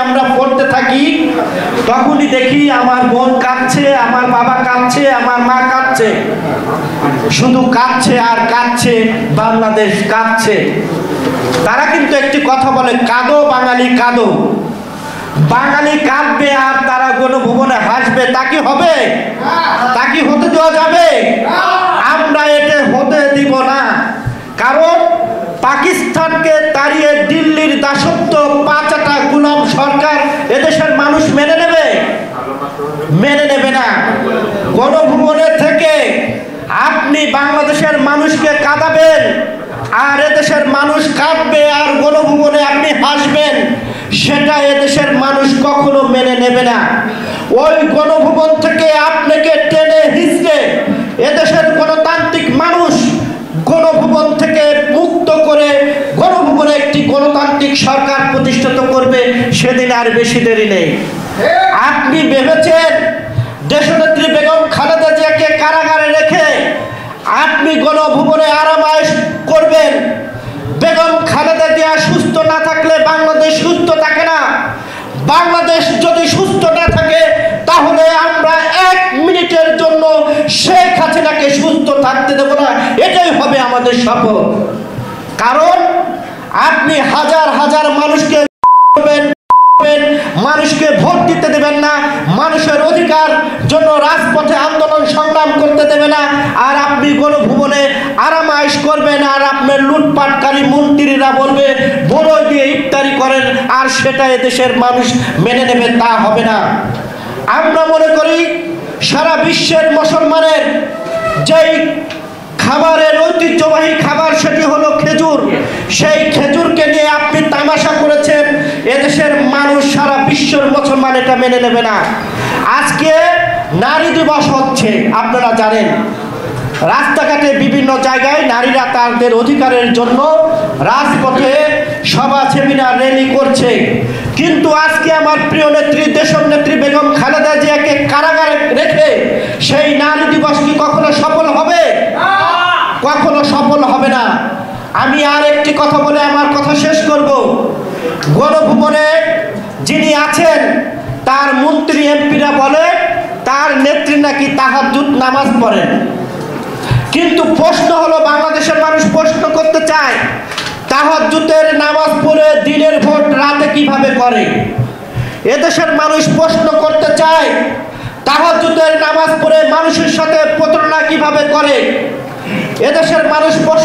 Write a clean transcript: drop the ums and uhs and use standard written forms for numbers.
আমরা পড়তে থাকি তখনই দেখি আমার বোন কাঁদছে, আমার বাবা কাঁদছে, আমার মা কাঁদছে, শুধু কাঁদছে আর কাঁদছে, বাংলাদেশ কাঁদছে। তারা কিন্তু একটি কথা বলে, কাঁদো বাঙালি কাঁদো। বাঙালি কাঁদবে আর তারা গণভবনে হাসবে, তা কি হবে? তা কি হতে দেওয়া যাবে? আমরা এটা হতে দিব না। কারণ পাকিস্তানকে তাড়িয়ে দিল্লির দাসত্ব পাঁচাটা গোলাম সরকার এদেশের মানুষ মেনে নেবে? মেনে নেবে না। গণভবনে থেকে আপনি বাংলাদেশের মানুষকে কাঁদাবেন আর এদেশের মানুষ কাঁদবে আর গণভবনে আপনি হাসবেন, সেটা এদেশের মানুষ কখনো মেনে নেবে না। ওই গণভবন থেকে আপনাকে টেনে হিঁচড়ে এদেশের গণতান্ত্রিক মানুষ গণভবন থেকে মুক্ত করে গণভবনে একটি গণতান্ত্রিক সরকার প্রতিষ্ঠিত করবে, সেদিন আর বেশি দেরি নেই। আপনি ভেবেছেন দেশনেত্রী বেগম খালেদা জিয়াকে কারাগারে রেখে আপনি গণভবনে আরামায়েশ করবেন? বেগম খালেদা জিয়া সুস্থ না থাকলে বাংলাদেশ সুস্থ থাকে না। বাংলাদেশ যদি সুস্থ না থাকে তাহলে আমরা 1 মিনিটের জন্য শেখ হাসিনাকে সুস্থ থাকতে দেব না, এটাই হবে আমাদের শপথ। কারণ আপনি হাজার হাজার মানুষকে মানুষকে ভোট দিতে দেবেন না, মানুষের অধিকার জন্য রাজপথে আন্দোলন সংগ্রাম করতে দেবে না, আর আপনি গণভবনে আরামায়েশ করবেন আর আপনার লুটপাটকারী মন্ত্রীরা বলবে বড় দিয়ে ইফতারি করেন, আর সেটা এদেশের মানুষ মেনে নেবে, তা হবে না। আমরা মনে করি সারা বিশ্বের মুসলমানের যেই খাবারের ঐতিহ্যবাহী খাবার সেটি হলো খেজুর। সেই খেজুরকে নিয়ে আপনি তামাশা করেছেন, এদেশের মানুষ সারা বিশ্বের মুসলমান এটা মেনে নেবে না। আজকে নারী দিবস হচ্ছে, আপনারা জানেন রাস্তাঘাটে বিভিন্ন জায়গায় নারীরা তাদের অধিকারের জন্য রাজপথে সভা সেমিনার র্যালি করছে, কিন্তু আজকে আমার প্রিয় নেত্রী দেশনেত্রী বেগম খালেদা জিয়াকে কারাগারে রেখে সেই নারী দিবস কি কখনো সফল হবে? কখনো সফল হবে না। আমি আর একটি কথা বলে আমার কথা শেষ করব। গণভবনে যিনি আছেন তার মন্ত্রী এমপিরা বলে তার নেত্রী নাকি তাহাজ্জুদ নামাজ পড়েন, কিন্তু প্রশ্ন হলো বাংলাদেশের মানুষ প্রশ্ন করতে চায় তাহাজ্জুদের নামাজ পড়ে দিনের ভোট রাতে কিভাবে করে? এদেশের মানুষ প্রশ্ন করতে চায় তাহাজ্জুদের নামাজ পড়ে মানুষের সাথে প্রতারণা কিভাবে করে? এদেশের মানুষ প্রশ্ন